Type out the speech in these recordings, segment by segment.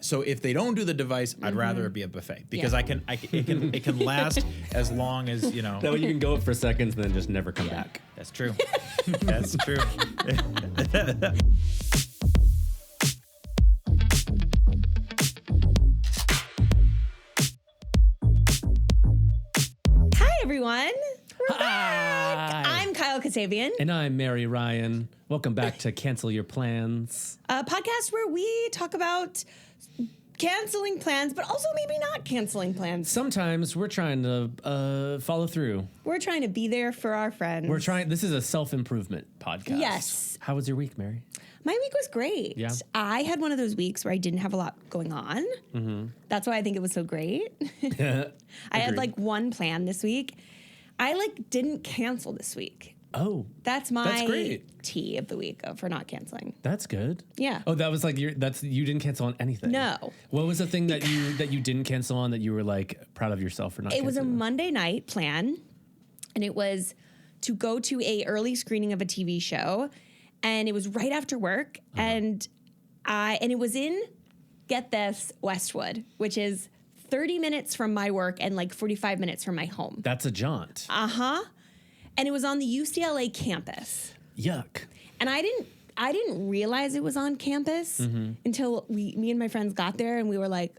So if they don't do the device, I'd rather it be a buffet because it can last as long as, you know. That way you can go up for seconds and then just never come back. That's true. That's true. Hi, everyone. We're back. I'm Kyle Kasabian. And I'm Mary Ryan. Welcome back to Cancel Your Plans. A podcast where we talk about canceling plans, but also maybe not canceling plans. Sometimes we're trying to follow through. We're trying to be there for our friends. This is a self-improvement podcast. Yes. How was your week, Mary? My week was great. Yeah. I had one of those weeks where I didn't have a lot going on. Mm-hmm. That's why I think it was so great. I had like one plan this week. I didn't cancel this week. Oh, that's great. tea of the week for not canceling. That's good. Yeah. Oh, that was you didn't cancel on anything. No. What was the thing that you didn't cancel on that you were proud of yourself for not? It was a on? Monday night plan, and it was to go to a early screening of a TV show, and it was right after work, and it was in, get this, Westwood, which is 30 minutes from my work and 45 minutes from my home. That's a jaunt. And it was on the UCLA campus. Yuck. And I didn't realize it was on campus until me and my friends got there, and we were like,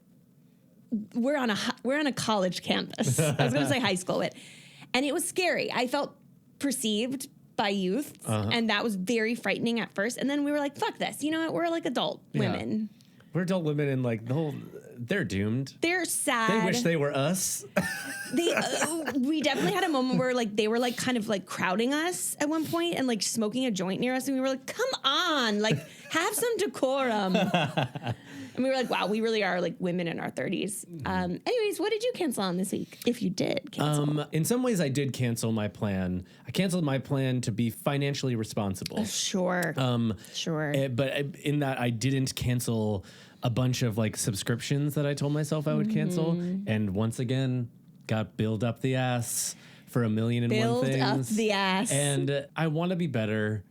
we're on a college campus. I was going to say high school, and it was scary. I felt perceived by youth, and that was very frightening at first. And then we were like, fuck this. You know what? We're adult women. We're adult women, and they're doomed. They're sad. They wish they were us. We definitely had a moment where they were kind of crowding us at one point and smoking a joint near us, and we were like, come on, have some decorum. And we were like, wow, we really are women in our 30s. Anyways, what did you cancel on this week? If you did cancel. In some ways I did cancel my plan. I canceled my plan to be financially responsible. Sure. Sure. But in that I didn't cancel a bunch of subscriptions that I told myself I would cancel. And once again, got billed up the ass for 1,000,001 things. Billed up the ass. And I want to be better.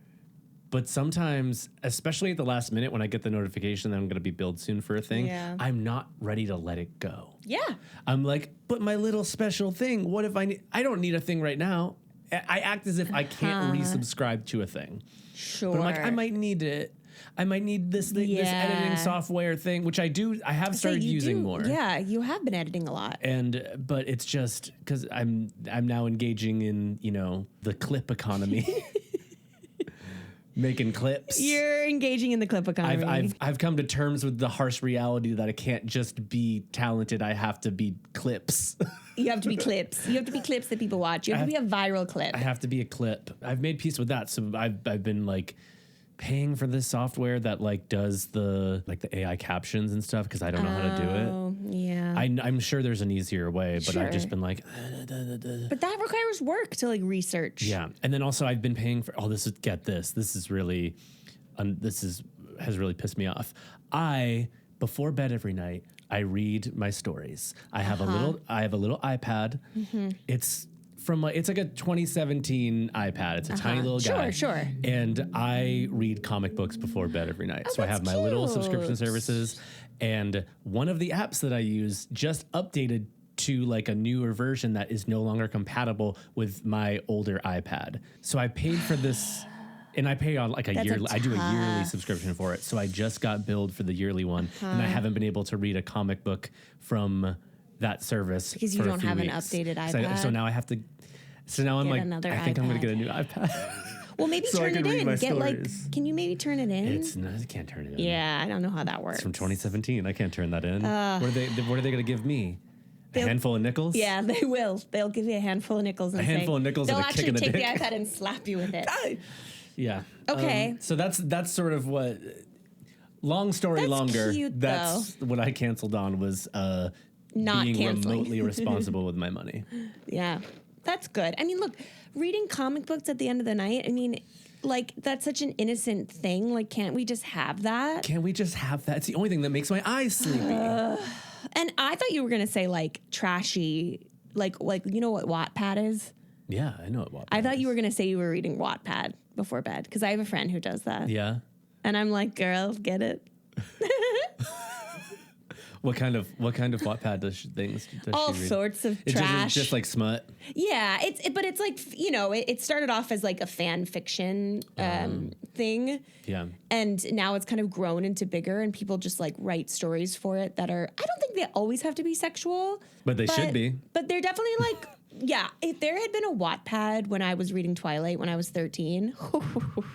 But sometimes, especially at the last minute when I get the notification that I'm going to be billed soon for a thing, I'm not ready to let it go. Yeah. I'm like, but my little special thing, what if I don't need a thing right now. I act as if I can't resubscribe to a thing. Sure. But I'm like, I might need it. I might need this thing, this editing software thing, which I do. I have started using more. Yeah, you have been editing a lot. But it's just because I'm now engaging in, the clip economy. Making clips. You're engaging in the clip economy. I've come to terms with the harsh reality that I can't just be talented. I have to be clips. You have to be clips. You have to be clips that people watch. You have to be a viral clip. I have to be a clip. I've made peace with that. So I've been paying for this software that does the AI captions and stuff because I don't know how to do it. Oh, yeah. I'm sure there's an easier way, but I've just been But that requires work to research. Yeah, and then also I've been paying for. This is really, has really pissed me off. Before bed every night, I read my stories. I have a little iPad. Mm-hmm. It's a 2017 iPad. It's a tiny little guy. Sure. And I read comic books before bed every night. So I have my little subscription services. And one of the apps that I use just updated to a newer version that is no longer compatible with my older iPad. So I paid for this, and I pay on a yearly. I do a yearly subscription for it. So I just got billed for the yearly one, and I haven't been able to read a comic book from that service because you don't have an updated iPad. So now I have to. So now I'm I think I'm going to get a new iPad. Well, maybe turn it in. Can you maybe turn it in? I can't turn it in. Yeah, I don't know how that works. It's from 2017. I can't turn that in. What are they going to give me? A handful of nickels? Yeah, they will. They'll give you a handful of nickels. And a handful of nickels and a kick in the dick. They'll actually take the iPad and slap you with it. Yeah. Okay. So that's sort of what. Long story longer. Cute, that's what I canceled on was not being canceling. remotely responsible with my money. Yeah, that's good. I mean, look, reading comic books at the end of the night. I mean, that's such an innocent thing. Can't we just have that? Can't we just have that? It's the only thing that makes my eyes sleepy. And I thought you were gonna say trashy, you know what Wattpad is? Yeah, I know what Wattpad I thought you were gonna say you were reading Wattpad before bed because I have a friend who does that. Yeah. And I'm like, girl, get it. What kind of Wattpad things does All she read? sorts of It's trash. just like smut. Yeah, but it's like, it started off as like a fan fiction thing. Yeah. And now it's kind of grown into bigger, and people just like write stories for it that are, I don't think they always have to be sexual. But they should be. But they're definitely like, yeah, if there had been a Wattpad when I was reading Twilight when I was 13.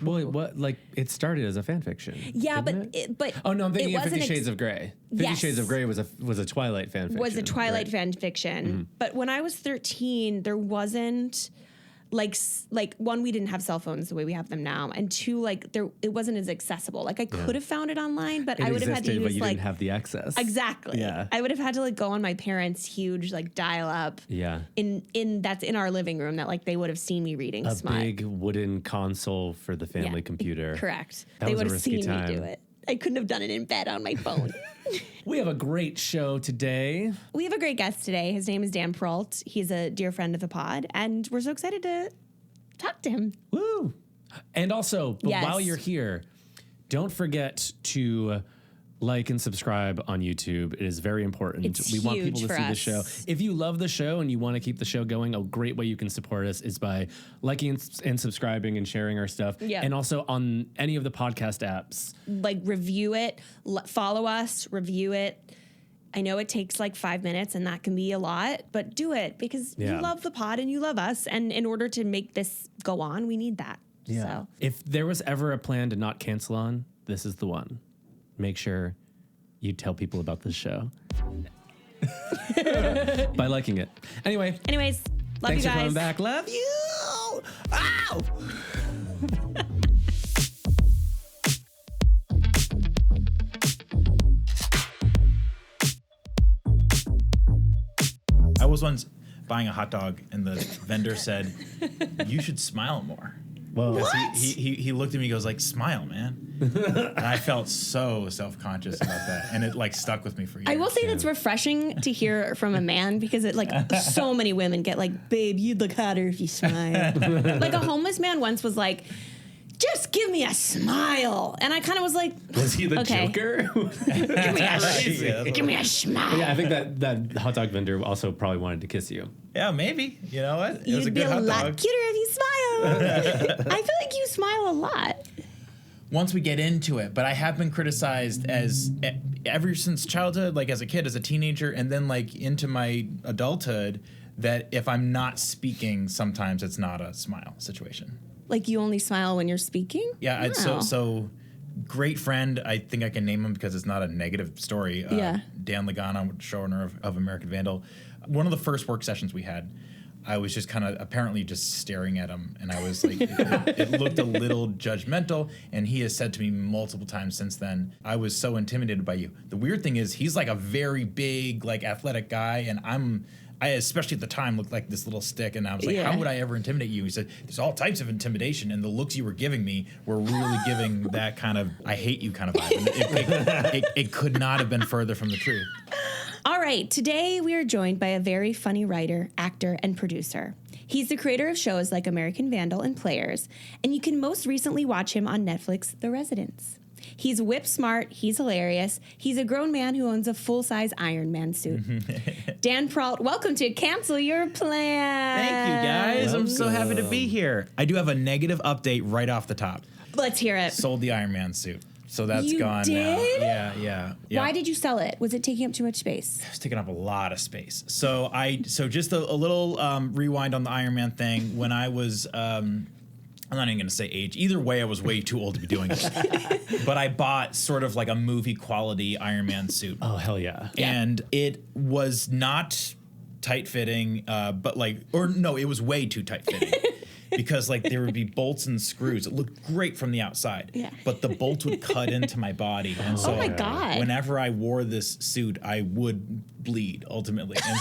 Well, what, like, it started as a fan fiction. Yeah, didn't it? but Oh, no, I'm thinking it of 50 wasn't Shades of Grey. 50 Yes. Shades of Grey was a Twilight fan fiction. was a Twilight right? fan fiction. But when I was 13, there wasn't like one, we didn't have cell phones the way we have them now, and two, like it wasn't as accessible. Like I could have found it online, but I would have had to use but you like didn't have the access. exactly. Yeah. I would have had to like go on my parents' huge like dial up. Yeah. In that's in our living room that like they would have seen me reading A smut. big wooden console for the family computer. Correct. That They was a would have risky seen me time. do it. I couldn't have done it in bed on my phone. We have a great show today. We have a great guest today. His name is Dan Perrault. He's a dear friend of the pod, and we're so excited to talk to him. Woo! And also, Yes. while you're here, don't forget to like and subscribe on YouTube. It is very important. It's we want people huge to for see the us. show. If you love the show and you want to keep the show going, a great way you can support us is by liking and subscribing and sharing our stuff. Yeah. And also on any of the podcast apps. Like review it, follow us, review it. I know it takes like 5 minutes and that can be a lot, but do it because Yeah. you love the pod and you love us. And in order to make this go on, we need that. So If there was ever a plan to not cancel on, this is the one. Make sure you tell people about this show by liking it. Anyway, anyways, love thanks you for guys. coming back. Love you. Ow! I was once buying a hot dog, and the vendor said, "You should smile more." Whoa. 'Cause he looked at me, and goes like, "Smile, man," and I felt so self-conscious about that, and it like stuck with me for years. I will say that's refreshing to hear from a man because it like so many women get like, babe, you'd look hotter if you smiled. Like a homeless man once was like, just give me a smile. And I kind of was like, Was he the okay. Joker? Give me a smile. Yeah, I think that hot dog vendor also probably wanted to kiss you. Yeah, maybe. You know what? It was You'd a be good a hot lot dog. cuter if you smiled. I feel like you smile a lot. Once we get into it, but I have been criticized as ever since childhood, like as a kid, as a teenager, and then like into my adulthood, that if I'm not speaking, sometimes it's not a smile situation. Like you only smile when you're speaking? Yeah, Wow. so great friend. I think I can name him because it's not a negative story. Yeah. Dan Lagana, showrunner of American Vandal. One of the first work sessions we had, I was just kind of apparently just staring at him, and I was like, it looked a little judgmental. And he has said to me multiple times since then, "I was so intimidated by you." The weird thing is, he's like a very big, like athletic guy, and I especially at the time looked like this little stick, and I was like, Yeah. "How would I ever intimidate you?" He said, "There's all types of intimidation, and the looks you were giving me were really giving that kind of I hate you kind of vibe." And it could not have been further from the truth. All right, today we are joined by a very funny writer, actor, and producer. He's the creator of shows like American Vandal and Players, and you can most recently watch him on Netflix, The Residents. He's whip smart, he's hilarious, he's a grown man who owns a full-size Iron Man suit. Dan Perrault, welcome to Cancel Your Plan. Thank you, guys. I'm so happy to be here. I do have a negative update right off the top. Let's hear it. Sold the Iron Man suit. So that's You gone did? now. Yeah. Why did you sell it? Was it taking up too much space? It's taking up a lot of space. So just a little rewind on the Iron Man thing. When I was, I'm not even going to say age. Either way, I was way too old to be doing this. But I bought sort of like a movie quality Iron Man suit. Oh, hell yeah. And it was not tight fitting, it was way too tight fitting. Because like there would be bolts and screws. It looked great from the outside, Yeah. but the bolts would cut into my body. And so Oh my God. whenever I wore this suit, I would bleed ultimately. And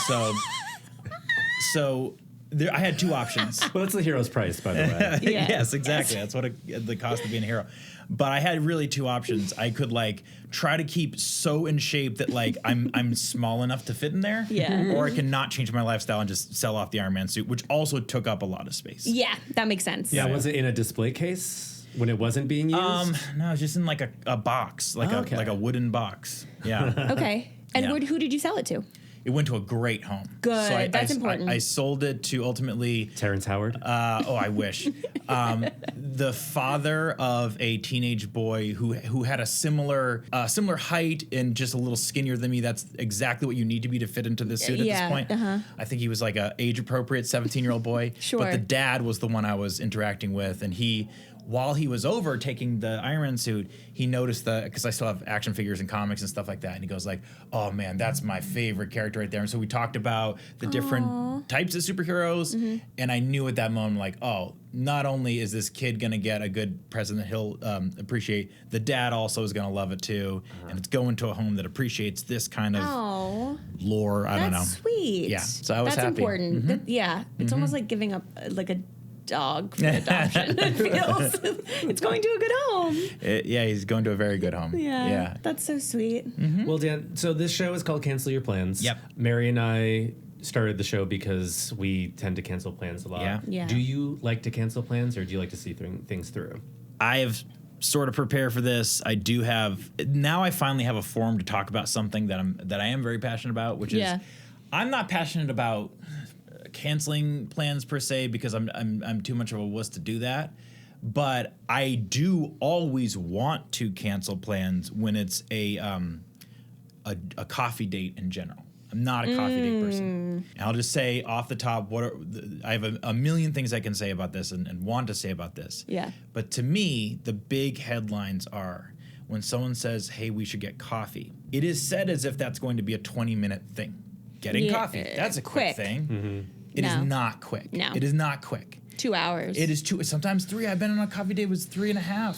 so there, I had two options. Well, that's the hero's price, by the way. Yeah. Yes, exactly. That's what the cost of being a hero. But I had really two options. I could like try to keep so in shape that like I'm small enough to fit in there. Yeah. Or I can not change my lifestyle and just sell off the Iron Man suit, which also took up a lot of space. Yeah, that makes sense. Yeah, was it in a display case when it wasn't being used? No, it's just in like a box, like Oh, okay. a wooden box. Yeah. Okay. And Yeah. who did you sell it to? It went to a great home. Good. That's important. I sold it to ultimately. Terrence Howard. I wish. The father of a teenage boy who had a similar height and just a little skinnier than me. That's exactly what you need to be to fit into this suit at this point. I think he was like a age appropriate 17-year-old boy. Sure. But the dad was the one I was interacting with, and while he was over taking the Iron Man suit, he noticed because I still have action figures and comics and stuff like that, and he goes like, "Oh man, that's my favorite character right there." And so we talked about the different types of superheroes, and I knew at that moment, like, oh, not only is this kid gonna get a good present that he'll appreciate, the dad also is gonna love it too, and it's going to a home that appreciates this kind of lore. I don't know. That's sweet. Yeah, so I was That's happy. important. It's almost like giving up like a dog for adoption. It feels it's going to a good home. He's going to a very good home. Yeah. That's so sweet. Well, Dan, so this show is called Cancel Your Plans. Yep. Mary and I started the show because we tend to cancel plans a lot. Yeah. Do you like to cancel plans, or do you like to see things through? I have sort of prepared for this. I do have now. I finally have a forum to talk about something that I am very passionate about, which is I'm not passionate about canceling plans per se because I'm too much of a wuss to do that. But I do always want to cancel plans when it's a coffee date in general. I'm not a coffee date person. And I'll just say off the top, I have a million things I can say about this and want to say about this. Yeah. But to me, the big headlines are when someone says, "Hey, we should get coffee." It is said as if that's going to be a 20-minute thing. Getting coffee, that's a quick thing. It is not quick. No. It is not quick. 2 hours. It is sometimes 3. I've been on a coffee date was 3.5.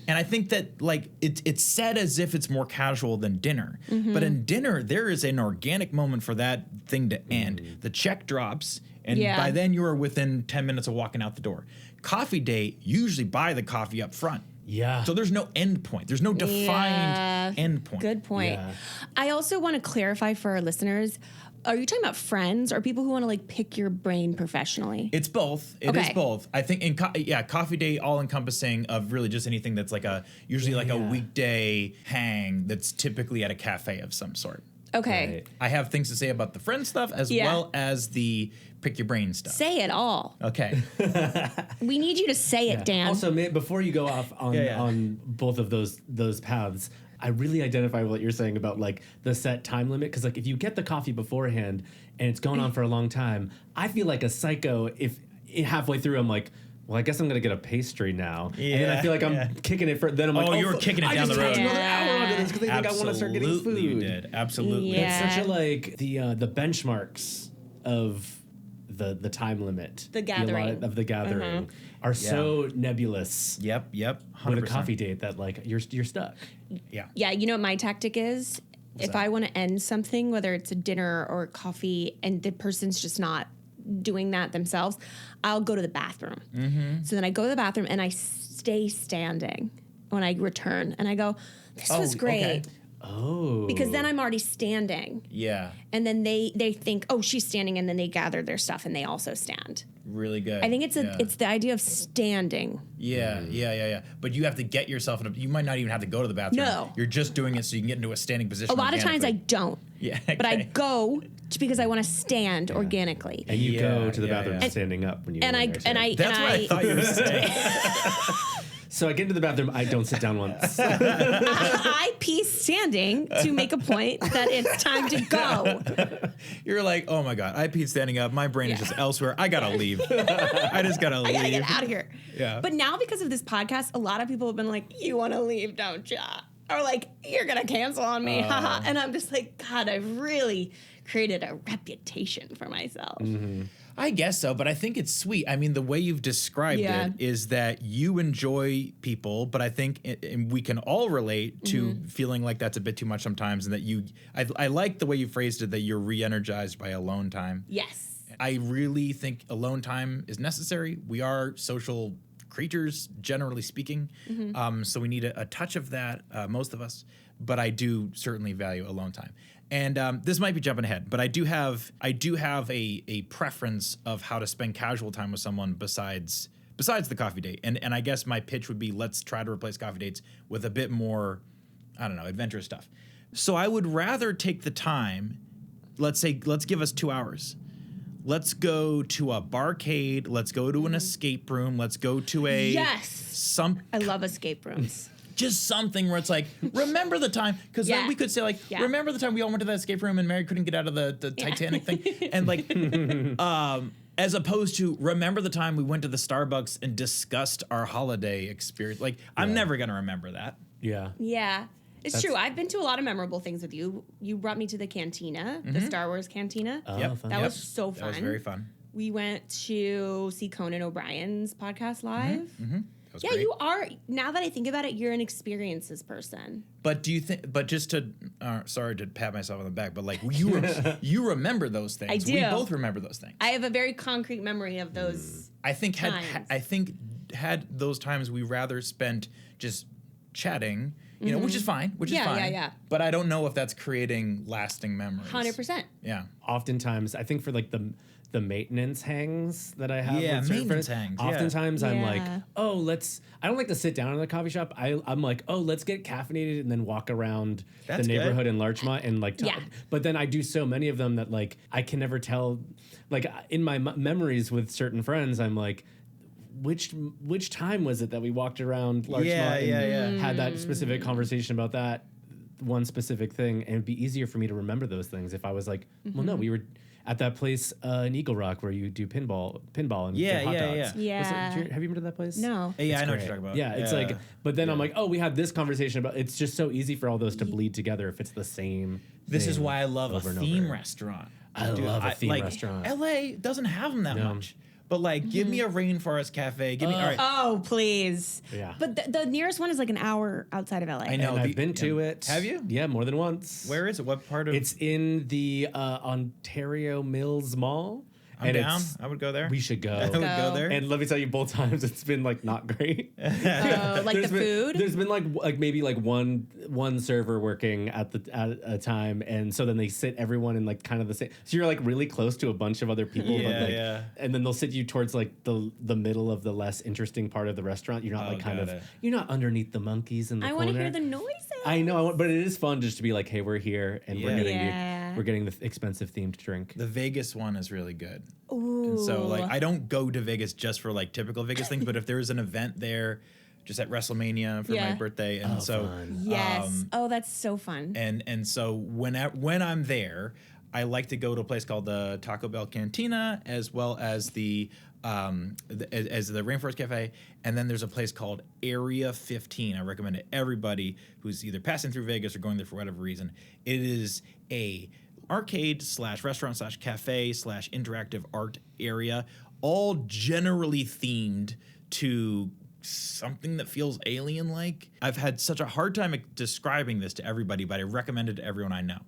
And I think that like it's said as if it's more casual than dinner. But in dinner, there is an organic moment for that thing to end. The check drops, and by then you are within 10 minutes of walking out the door. Coffee date, you usually buy the coffee up front. Yeah. So there's no end point. There's no defined end point. Good point. Yeah. I also want to clarify for our listeners. Are you talking about friends or people who want to like pick your brain professionally? It's both. It is both. I think coffee date all encompassing of really just anything that's like usually a weekday hang that's typically at a cafe of some sort. Okay. Right. I have things to say about the friend stuff as well as the pick your brain stuff. Say it all. Okay. We need you to say it, Dan. Also, before you go off on both of those paths, I really identify with what you're saying about like the set time limit, because like if you get the coffee beforehand and it's going on for a long time, I feel like a psycho if halfway through I'm like, well, I guess I'm gonna get a pastry now, and then I feel like I'm kicking it for. Then I'm like, you were kicking it down the road. I just another hour onto this because I think I want to start getting food. Absolutely, you did. Absolutely. Yeah. It's such a like the benchmarks of the time limit, The gathering. of the gathering are so nebulous. Yep. 100%. With a coffee date that like you're stuck. Yeah. Yeah, you know what my tactic is? If I want to end something, whether it's a dinner or coffee, and the person's just not doing that themselves, I'll go to the bathroom. So then I go to the bathroom and I stay standing when I return, and I go, "This was great." Okay. Oh. Because then I'm already standing. Yeah. And then they think, "Oh, she's standing," and then they gather their stuff and they also stand. Really good. I think it's the idea of standing. Yeah. But you have to get yourself you might not even have to go to the bathroom. No. You're just doing it so you can get into a standing position. A lot of times I organically. don't. Yeah. But I okay. go because I want to stand organically. And you go to the bathroom yeah. standing up when you And go I in there, and too. I That's and what I thought you were saying. So I get into the bathroom. I don't sit down once. I pee standing to make a point that it's time to go. You're like, oh my God, I peed standing up. My brain is just elsewhere. I gotta leave. I just gotta leave. I gotta get out of here. Yeah. But now because of this podcast, a lot of people have been like, "You want to leave, don't ya?" Or like, "You're gonna cancel on me," haha. And I'm just like, God, I've really created a reputation for myself. I guess so, but I think it's sweet. I mean, the way you've described it is that you enjoy people, but I think and we can all relate to feeling like that's a bit too much sometimes, and that I like the way you phrased it, that you're re-energized by alone time. Yes. I really think alone time is necessary. We are social creatures, generally speaking, so we need a touch of that, most of us, but I do certainly value alone time. And this might be jumping ahead, but I do have a preference of how to spend casual time with someone besides the coffee date. And I guess my pitch would be, let's try to replace coffee dates with a bit more, I don't know, adventurous stuff. So I would rather take the time. Let's give us 2 hours. Let's go to a barcade. Let's go to an escape room. Let's go to a I love escape rooms. Just something where it's like, remember the time, because then we could say like, remember the time we all went to that escape room and Mary couldn't get out of the Titanic thing, and like, as opposed to remember the time we went to the Starbucks and discussed our holiday experience. Like, I'm never gonna remember that. Yeah. It's true. I've been to a lot of memorable things with you. You brought me to the cantina, the Star Wars cantina. That was so fun. That was very fun. We went to see Conan O'Brien's podcast live. Yeah, great. You are. Now that I think about it, you're an experiences person. But do you think? But just to, sorry to pat myself on the back, but like you remember those things. I do. We both remember those things. I have a very concrete memory of those. I think had those times we rather spent just chatting. You know, which is fine. Yeah. But I don't know if that's creating lasting memories. 100%. Yeah. Oftentimes, I think for like the maintenance hangs that I have. Yeah, with certain maintenance friends, hangs. Oftentimes I'm like, Yeah. I don't like to sit down in a coffee shop. I'm like, let's get caffeinated and then walk around That's the neighborhood good. in Larchmont and like talk. Yeah. But then I do so many of them that like I can never tell. Like in my memories with certain friends, I'm like, which time was it that we walked around Larchmont and had that specific conversation about that one specific thing? And it'd be easier for me to remember those things if I was like, well, no, we were at that place in Eagle Rock where you do pinball and get hot dogs. Yeah. Have you been to that place? No. Yeah, I know what Great. you're talking about. Yeah, it's like, but then I'm like, we had this conversation about. It's just so easy for all those to bleed together if it's the same. This is thing why I love a over and theme over. restaurant. I love a theme restaurant. LA doesn't have them that No. much. But like, give me a Rainforest Cafe. Give me all right. Oh, please. Yeah. But the nearest one is like an hour outside of LA. I know. And I've been to it. Have you? Yeah, more than once. Where is it? What part of? It's in the Ontario Mills Mall. I'm down. I would go there. We should go. I would go there. And let me tell you, both times it's been like not great. Oh, like the food? There's been like maybe like one server working at a time, and so then they sit everyone in like kind of the same. So you're like really close to a bunch of other people, but like, and then they'll sit you towards like the middle of the less interesting part of the restaurant. You're not you're not underneath the monkeys in the I corner. want to hear the noises. I know, but it is fun just to be like, hey, we're here and we're getting Yeah. we're getting the expensive themed drink. The Vegas one is really good. Ooh. And so like I don't go to Vegas just for like typical Vegas things, but if there's an event there, just at WrestleMania for my birthday, and fun. Yes. That's so fun. and so when I'm there, I like to go to a place called the Taco Bell Cantina, as well as the Rainforest Cafe, and then there's a place called Area 15. I recommend it to everybody who's either passing through Vegas or going there for whatever reason. It is a arcade / restaurant / cafe / interactive art area, all generally themed to something that feels alien-like. I've had such a hard time describing this to everybody, but I recommend it to everyone I know.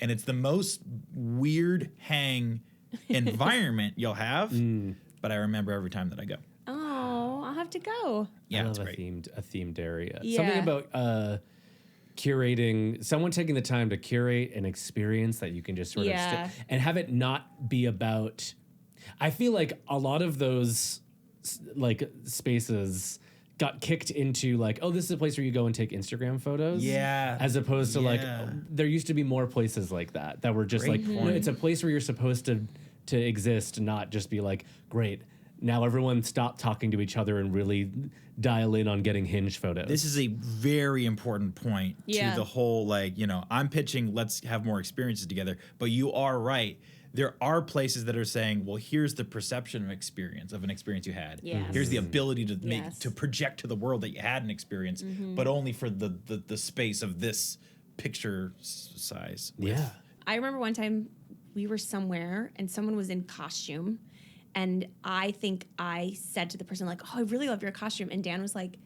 And it's the most weird hang environment you'll have, but I remember every time that I go. Oh, I'll have to go. Yeah, I it's love great. a themed area. Yeah. Something about curating, someone taking the time to curate an experience that you can just sort of and have it not be about. I feel like a lot of those like spaces got kicked into like, oh, this is a place where you go and take Instagram photos. Yeah. As opposed to like, there used to be more places like that were just Great like, point. it's a place where you're supposed to exist, not just be like, great, now everyone stop talking to each other and really dial in on getting Hinge photos. This is a very important point to the whole, like, I'm pitching, let's have more experiences together. But you are right. There are places that are saying, well, here's the perception of an experience you had. Yes. Here's the ability to to project to the world that you had an experience, but only for the space of this picture size. Yeah. I remember one time we were somewhere and someone was in costume, and I think I said to the person like, "Oh, I really love your costume," and Dan was like,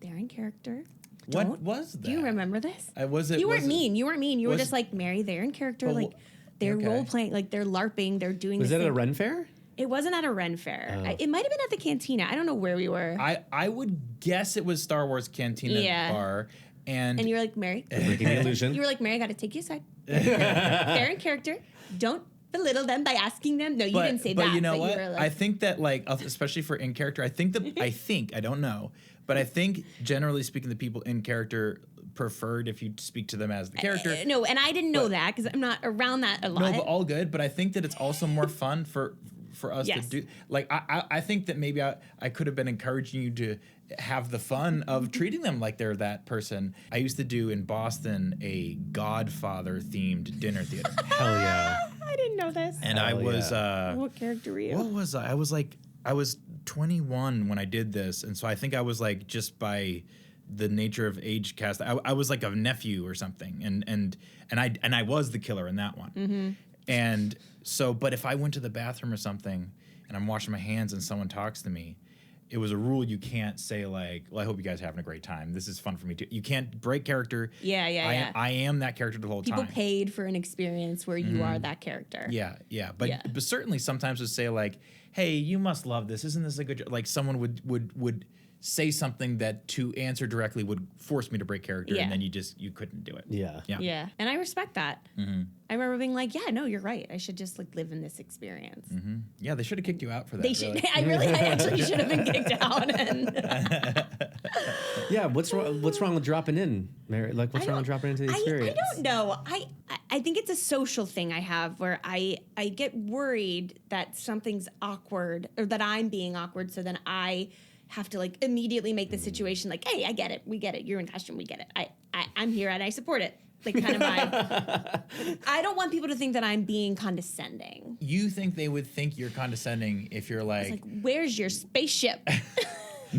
"They're in character." What was that? Do you remember this? You weren't mean. You weren't mean. You were was just like, Mary, they're in character. But Like, they're okay. role playing. Like, they're LARPing. They're doing Was this that at a thing. Ren Fair? It wasn't at a Ren Fair. It might have been at the Cantina. I don't know where we were. I would guess it was Star Wars Cantina Bar. And you were like, Mary. Breaking the illusion. You were like, Mary, I got to take you aside. They're in character. Don't belittle them by asking them. No, you didn't say that. But you know but what? You were like, I think that, like, especially for in character, I don't know, but I think generally speaking, the people in character preferred if you speak to them as the character. No, and I didn't know that because I'm not around that a lot. No, but all good. But I think that it's also more fun for us to do. Like, I think that maybe I could have been encouraging you to have the fun of treating them like they're that person. I used to do in Boston a Godfather themed dinner theater. Hell yeah. I didn't know this. And I was what character were you? what was I? I was 21 when I did this, and so I think I was like, just by the nature of age cast, I was like a nephew or something, and I was the killer in that one. Mm-hmm. And so, but if I went to the bathroom or something and I'm washing my hands and someone talks to me, it was a rule you can't say like, well, I hope you guys are having a great time. This is fun for me too. You can't break character. Yeah. I am that character the whole time. People paid for an experience where you are that character. Yeah. But certainly sometimes would say like, hey, you must love this. Isn't this a good job? Like someone would say something that to answer directly would force me to break character, and then you couldn't do it. Yeah. And I respect that. Mm-hmm. I remember being like, yeah, no, you're right. I should just like live in this experience. Mm-hmm. Yeah, they should have kicked you out for that. They should. I actually should have been kicked out. And Yeah, what's wrong with dropping in, Mary? Like, what's wrong with dropping into the experience? I don't know. I think it's a social thing I have where I get worried that something's awkward or that I'm being awkward, so then I have to like immediately make the situation like, hey, I get it, we get it, you're in costume, we get it, I'm here and I support it, like kind of vibe. I don't want people to think that I'm being condescending. You think they would think you're condescending if you're like, where's your spaceship?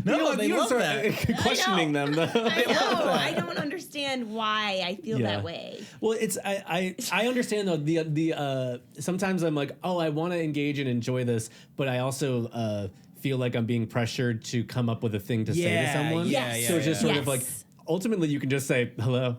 no, they love that. Questioning them, though. I know. I don't understand why I feel that way. Well, it's I understand though the sometimes I'm like, oh, I want to engage and enjoy this, but I also feel like I'm being pressured to come up with a thing to say to someone. So it's just sort of like, ultimately you can just say hello.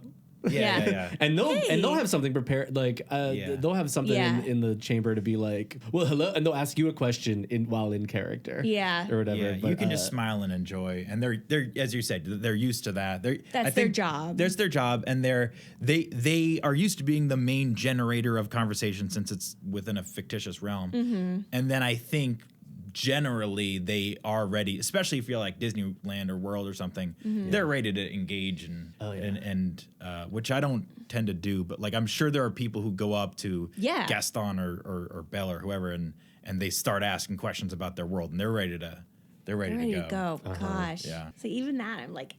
Yeah. And they'll have something prepared, like they'll have something in the chamber to be like, well, hello, and they'll ask you a question while in character, or whatever. Yeah, but, you can just smile and enjoy, and they're as you said, they're used to that. That's their job. That's their job, and they are used to being the main generator of conversation since it's within a fictitious realm. Mm-hmm. And then I think generally they are ready, especially if you're like Disneyland or World or something. Mm-hmm. They're ready to engage and which I don't tend to do, but like I'm sure there are people who go up to Gaston or Belle or whoever and they start asking questions about their world and they're ready to go. Gosh. Yeah. So even that, I'm like,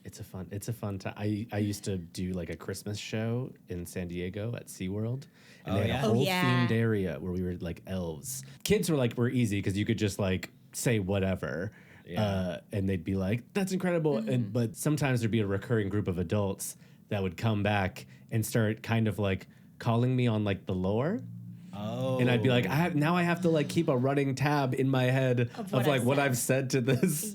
It's a fun time. I used to do like a Christmas show in San Diego at SeaWorld. And they had a whole themed area where we were like elves. Kids were easy because you could just like say whatever. And they'd be like, that's incredible. Mm-hmm. But sometimes there'd be a recurring group of adults that would come back and start kind of like calling me on like the lore. Oh. And I'd be like, I have to like keep a running tab in my head of like what I've said to this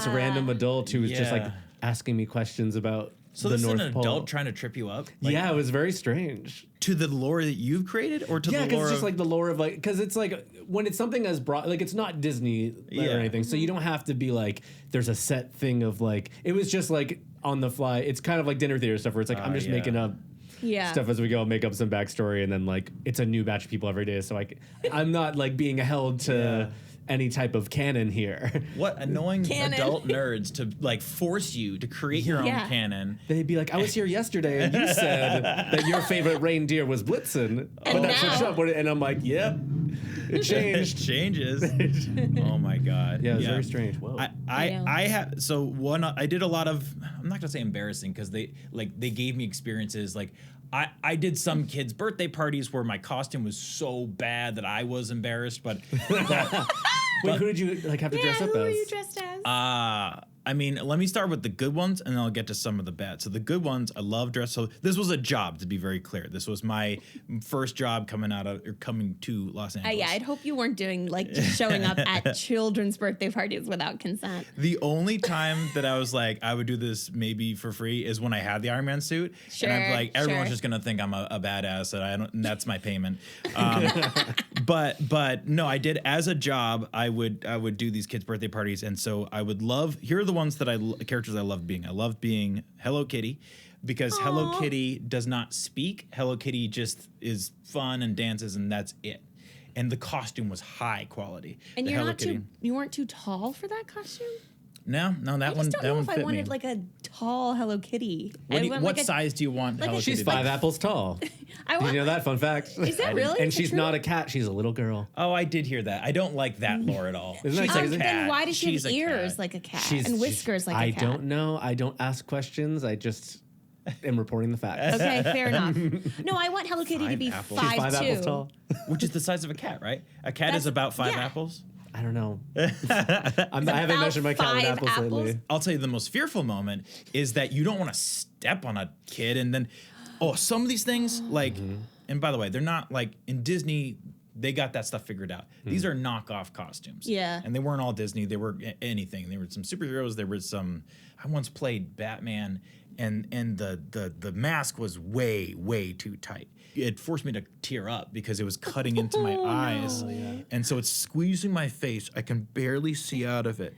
random adult who was just like asking me questions about so the this North is an Pole. adult trying to trip you up? Like, it was very strange. To the lore that you've created, or to the lore? Yeah, because it's just like the lore of like, because it's like when it's something as broad, like it's not Disney or anything, so you don't have to be like, there's a set thing of like, it was just like on the fly. It's kind of like dinner theater stuff where it's like I'm just making up stuff as we go, make up some backstory, and then like it's a new batch of people every day. So like I'm not like being held to any type of canon here. What annoying adult nerds to like force you to create your own canon. They'd be like, I was here yesterday and you said that your favorite reindeer was Blitzen. But that's what's up. And I'm like, yep. It changed. It changes. Oh my god. Yeah, it was very strange. Whoa. I have I did a lot of, I'm not gonna say embarrassing because they gave me experiences like I did some kids' birthday parties where my costume was so bad that I was embarrassed, but Wait, who did you like have to dress up as? Who were you dressed as? I mean, let me start with the good ones, and then I'll get to some of the bad. So the good ones, I love dress. So this was a job, to be very clear. This was my first job coming to Los Angeles. I'd hope you weren't doing like just showing up at children's birthday parties without consent. The only time that I was like, I would do this maybe for free is when I had the Iron Man suit, and I'm like, everyone's just gonna think I'm a badass, and that's my payment. But no, I did as a job. I would do these kids' birthday parties, and so I would love. Here are the ones that characters I loved being. I loved being Hello Kitty because Hello Kitty does not speak. Hello Kitty just is fun and dances, and that's it. And the costume was high quality. And you weren't too tall for that costume? No, that I one. just don't That know one if I fit wanted me. like a tall Hello Kitty. What size do you want? like a- Hello She's Kitty? 5 apples tall. I Did want, you know that? Fun fact. Is that really? And Is it she's true? not a cat. She's a little girl. Oh, I did hear that. I don't like that lore at all. Isn't that She's crazy? a cat. Then why does she She's have a ears cat. like a cat She's- and whiskers like I a cat? don't know. I don't ask questions. I just am reporting the facts. Okay, fair enough. No, I want Hello Kitty to 5 be apples. She's 5'2". 5 apples tall. Which is the size of a cat, right? A cat That's- is about 5 yeah. apples. I don't know. I haven't about measured my cat with 5 apples apples? lately. I'll tell you the most fearful moment is that you don't want to step on a kid and then, some of these things, like, and by the way, they're not like in Disney, they got that stuff figured out. These are knockoff costumes. Yeah. And they weren't all Disney, they were anything. There were some superheroes, there was some, I once played Batman and the mask was way too tight. It forced me to tear up because it was cutting into my eyes. And so it's squeezing my face. I can barely see out of it.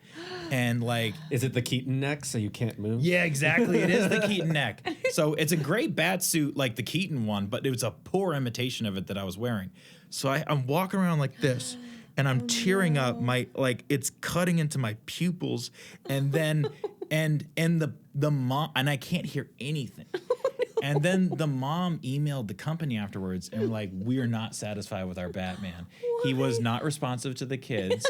And like, Is it the Keaton neck so you can't move? yeah, exactly. It is the Keaton neck. So it's a great bat suit like the Keaton one, but it was a poor imitation of it that I was wearing. So I'm walking around like this and I'm tearing up like it's cutting into my pupils and then and the mom, and I can't hear anything. And then the mom emailed the company afterwards and like, we are not satisfied with our Batman. He was not responsive to the kids.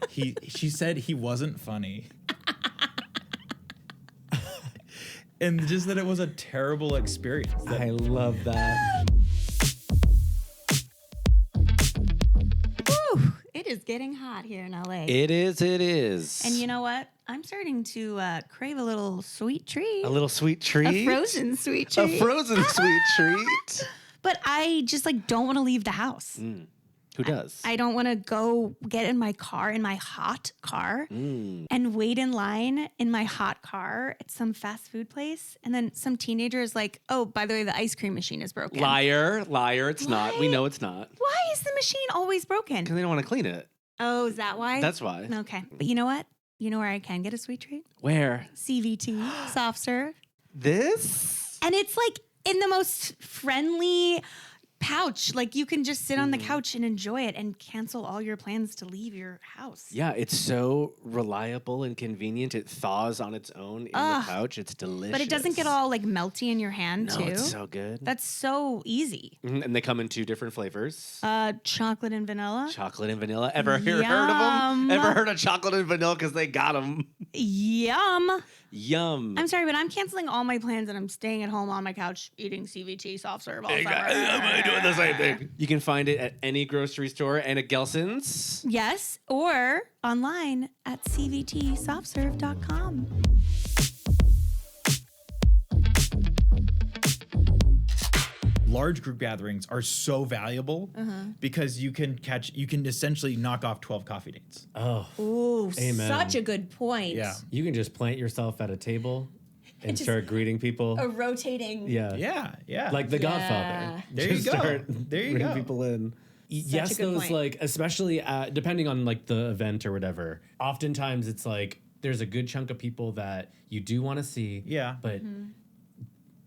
She said he wasn't funny. And just that it was a terrible experience. I love that. Whew, it is getting hot here in LA. It is. And you know what? I'm starting to crave a little sweet treat. A little sweet treat. A frozen sweet treat. A frozen sweet treat. But I just like don't want to leave the house. Who does? I don't want to go get in my car, in my hot car, and wait in line in my hot car at some fast food place. And then some teenager is like, oh, by the way, the ice cream machine is broken. Liar. It's not. We What? know it's not. Why is the machine always broken? Because they don't want to clean it. Oh, is that why? That's why. Okay. But you know what? You know where I can get a sweet treat? Where? CVT, soft serve. This? And it's like in the most friendly pouch. Like you can just sit on the couch and enjoy it and cancel all your plans to leave your house. Yeah, it's so reliable and convenient. It thaws on its own in the pouch. It's delicious. But it doesn't get all like melty in your hand No, too. it's so good. That's so easy. And they come in 2 different flavors. Chocolate and vanilla. Chocolate and vanilla. Ever heard of them? Yum. Ever heard of chocolate and vanilla? Because they got them. Yum. Yum. I'm sorry, but I'm canceling all my plans and I'm staying at home on my couch eating CVT soft serve all summer. I'm doing the same thing. You can find it at any grocery store and at Gelson's. Yes, or online at cvtsoftserve.com. Large group gatherings are so valuable because you can essentially knock off 12 coffee dates. Oh, Ooh, Amen. such a good point. Yeah. you can just plant yourself at a table and just- start greeting people. A rotating. Yeah. Yeah. Like The Yeah. Godfather. There you Just go. start There you bringing go. people in. Such Yes, a good those point. like, especially depending on like the event or whatever. Oftentimes it's like there's a good chunk of people that you do want to see. Yeah. But Mm-hmm.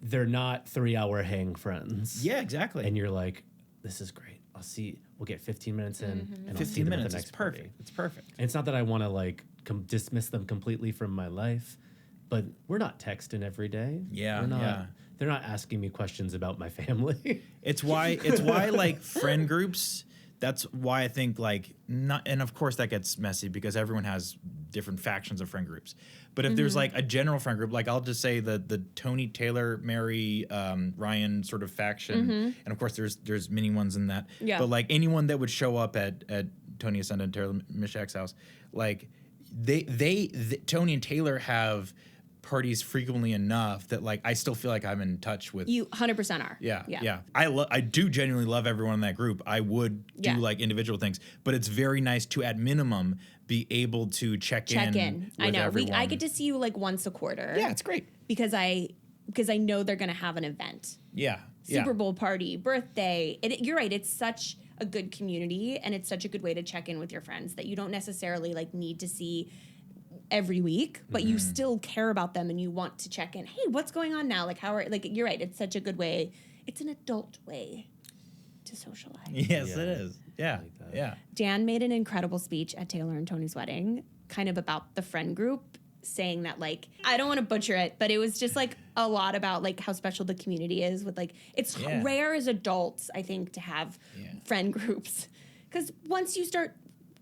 they're not 3-hour hang friends. Yeah, exactly. And you're like, this is great. I'll see. We'll get 15 minutes in, and I'll see 15 them at minutes the is next party. perfect. It's perfect. And it's not that I want to like dismiss them completely from my life, but we're not texting every day. Yeah, We're not, yeah. They're not asking me questions about my family. It's why like friend groups, that's why I think like not, and of course that gets messy because everyone has different factions of friend groups. But if there's like a general friend group, like I'll just say the Tony, Taylor, Mary, Ryan sort of faction, and of course there's many ones in that. Yeah. But like anyone that would show up at Tony Ascenda and Taylor Mishak's house, like they Tony and Taylor have parties frequently enough that like I still feel like I'm in touch with. You 100% are. Yeah. I do genuinely love everyone in that group. I would do Yeah. like individual things, but it's very nice to at minimum be able to check in. I with know. everyone. I get to see you like once a quarter. Yeah, it's great. Because I know they're going to have an event. Yeah. Super Bowl party, birthday. You're right. It's such a good community and it's such a good way to check in with your friends that you don't necessarily like need to see every week, but you still care about them and you want to check in. Hey, what's going on now? Like you're right. It's such a good way. It's an adult way to socialize. Yes, Yeah. it is. Yeah. like that. Yeah. Dan made an incredible speech at Taylor and Tony's wedding, kind of about the friend group saying that, like, I don't want to butcher it, but it was just like a lot about like how special the community is with like, it's rare as adults, I think, to have friend groups. Because once you start,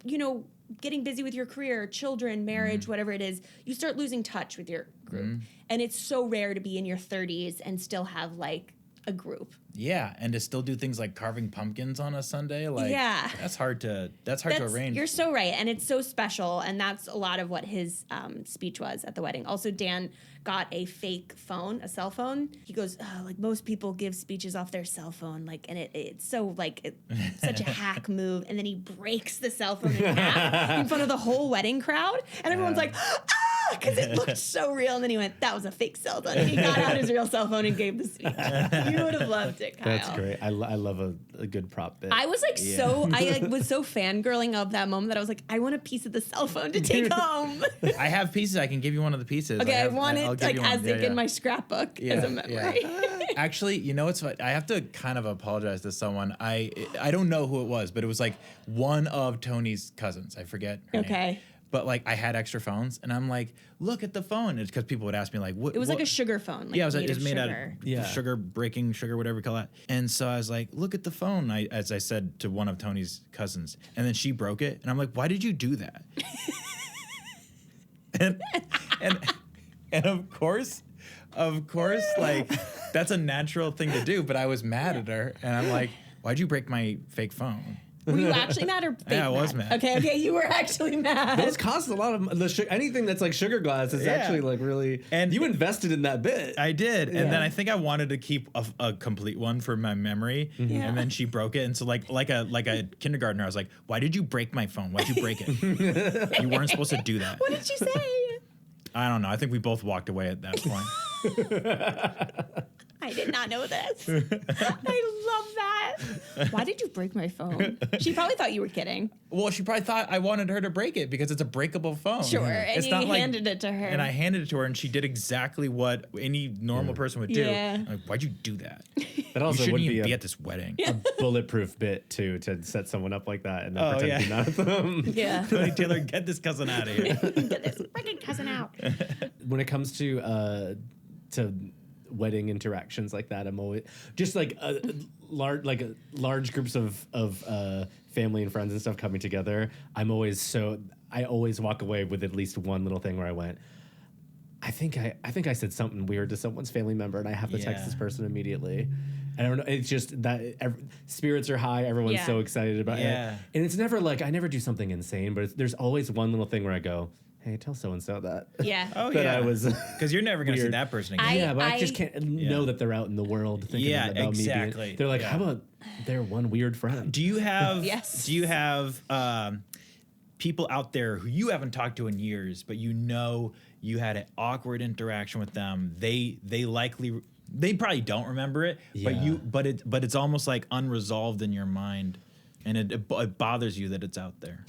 you know, getting busy with your career, children, marriage, whatever it is, you start losing touch with your group. And it's so rare to be in your 30s and still have like a group. Yeah, and to still do things like carving pumpkins on a Sunday, like that's hard to arrange. You're so right, and it's so special, and that's a lot of what his speech was at the wedding. Also, Dan got a fake phone, a cell phone. He goes, like most people give speeches off their cell phone, like, and it's so like such a hack move. And then he breaks the cell phone in half in front of the whole wedding crowd, and everyone's like, because it looked so real. And then he went, that was a fake cell phone. And he got out his real cell phone and gave the speech. You would have loved it, Kyle. That's great. I love a good prop bit. I was like was so fangirling of that moment that I was like, I want a piece of the cell phone to take home. I have pieces. I can give you one of the pieces. Okay, I want it like as in my scrapbook as a memory. Actually, you know what's funny? I have to kind of apologize to someone. I don't know who it was, but it was like one of Tony's cousins. I forget her name. But like I had extra phones, and I'm like, look at the phone. It's because people would ask me like, what? It was like a sugar phone. Like it was made out of sugar, breaking sugar, whatever you call that. And so I was like, look at the phone. As I said to one of Tony's cousins, and then she broke it, and I'm like, why did you do that? and of course, like that's a natural thing to do. But I was mad at her, and I'm like, why'd you break my fake phone? Were you actually mad or fake I was mad. Okay, you were actually mad. Those cost a lot of anything that's like sugar glass is actually like really. And you invested in that bit. I did, and then I think I wanted to keep a complete one for my memory, and then she broke it, and so like a kindergartner, I was like, "Why did you break my phone? Why'd you break it? You weren't supposed to do that." What did you say? I don't know. I think we both walked away at that point. I did not know this. I love that. Why did you break my phone? She probably thought you were kidding. Well, she probably thought I wanted her to break it because it's a breakable phone. Sure, and it's you handed it to her. And I handed it to her, and she did exactly what any normal person would do. Yeah. I'm like, why'd you do that? That also you would shouldn't be even be at this wedding. a bulletproof bit too, to set someone up like that and then pretend to be mad at them. Yeah. Tony Taylor, get this cousin out of here. Get this freaking cousin out. When it comes to wedding interactions like that, I'm always just like large groups of family and friends and stuff coming together. I always walk away with at least one little thing where I went, I think I said something weird to someone's family member, and I have to text this person immediately. I don't know. It's just that spirits are high. Everyone's so excited about it, and it's never like I never do something insane, but there's always one little thing where I go, hey, tell so-and-so that. Yeah. I was... Because you're never going to see that person again. But I just can't know that they're out in the world thinking about exactly. me. They're like, how about their one weird friend? Do you have... Yes. Do you have people out there who you haven't talked to in years, but you know you had an awkward interaction with them? They probably don't remember it, but it's almost like unresolved in your mind, and it bothers you that it's out there.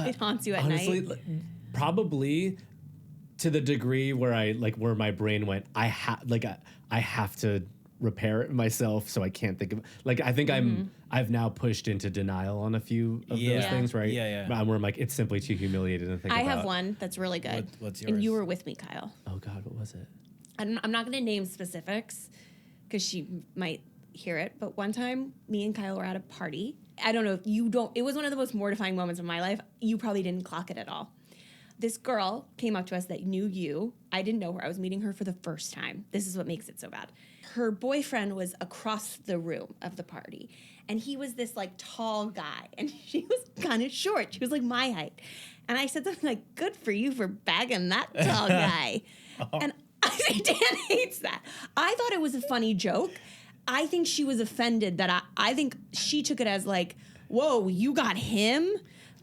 It haunts you at night. Probably to the degree where where my brain went, I have to repair it myself, so I can't think of I think I've now pushed into denial on a few of those things, right? Where I'm like, it's simply too humiliating to think about. I have one that's really good. What's yours? And you were with me, Kyle. Oh God, what was it? I'm not going to name specifics because she might hear it, but one time me and Kyle were at a party. I don't know if you don't, it was one of the most mortifying moments of my life. You probably didn't clock it at all. This girl came up to us that knew you. I didn't know her. I was meeting her for the first time. This is what makes it so bad. Her boyfriend was across the room of the party, and he was this tall guy, and she was kind of short. She was like my height. And I said something like, good for you for bagging that tall guy. And I said, Dan hates that. I thought it was a funny joke. I think she was offended that I think she took it as whoa, you got him?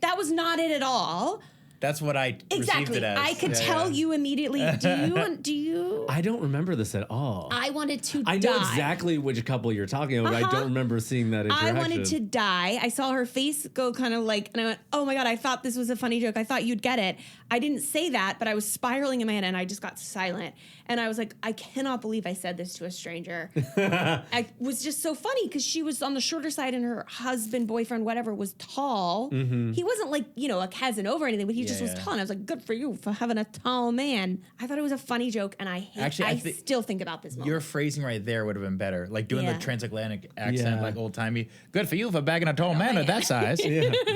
That was not it at all. That's what I received it as. I could tell you immediately. Do you? I don't remember this at all. I wanted to die. I know exactly which couple you're talking about. But I don't remember seeing that interaction. I wanted to die. I saw her face go kind of and I went, oh my God, I thought this was a funny joke. I thought you'd get it. I didn't say that, but I was spiraling in my head and I just got silent. And I was like, I cannot believe I said this to a stranger. I was just so funny because she was on the shorter side and her husband, boyfriend, whatever, was tall. Mm-hmm. He wasn't a Casanova or anything, but he just just was tall. And I was like, good for you for having a tall man. I thought it was a funny joke, and I hate Actually, I still think about this moment. Your phrasing right there would have been better. Like doing the Yeah. transatlantic accent, Yeah. like old timey. Good for you for bagging a tall man at that size.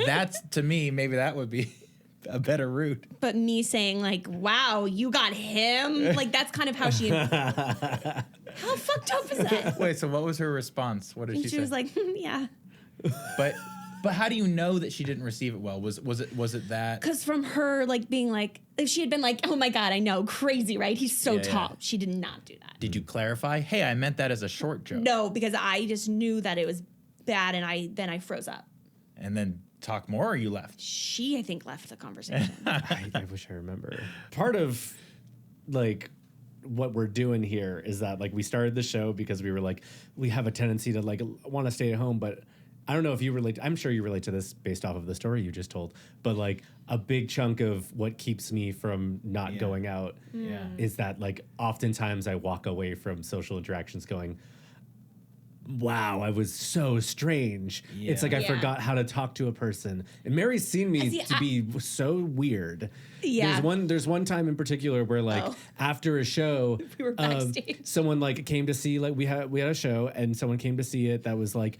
That's, to me, maybe that would be a better route. But me saying like, wow, you got him? Like, that's kind of how she... How fucked up is that? Wait, so what was her response? What did And she she say? was like, yeah. But how do you know that she didn't receive it well? Was it that? Because from her, like, being like, if she had been like, oh my God, I know, crazy, right? He's so Yeah, tall. yeah. She did not do that. Did you clarify? Hey, I meant that as a short joke. No, because I just knew that it was bad, and I froze up. And then talk more, or you left? She, I think, left the conversation. I wish I remember. Part of like what we're doing here is that like we started the show because we were like, we have a tendency to like want to stay at home, but I don't know if you relate. I'm sure you relate to this based off of the story you just told, but like a big chunk of what keeps me from not going out is that like oftentimes I walk away from social interactions going, wow, I was so strange. It's like I Yeah. forgot how to talk to a person. And Mary's seen me See, to be so weird. Yeah. There's one time in particular where like after a show, We were backstage. someone like came to see like we had a show and someone came to see it that was like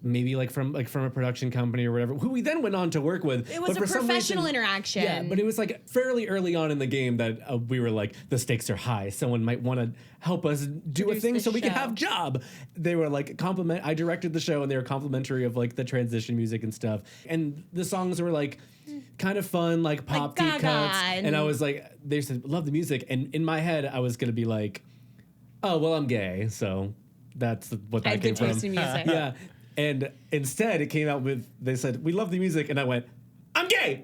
maybe like from a production company or whatever, who we then went on to work with. It was But a for some professional reason- interaction. Yeah, but it was like fairly early on in the game that we were like, the stakes are high. Someone might want to help us do a Produce thing the so we can show. have job. They were like I directed the show and they were complimentary of like the transition music and stuff. And the songs were like kind of fun, like pop deep Gaga cuts. and- And I was like, they said, love the music. And in my head, I was going to be like, oh, well, I'm gay. So that's what I that had came good taste from. in music. Yeah. And instead, it came out with, they said, we love the music. And I went, I'm gay.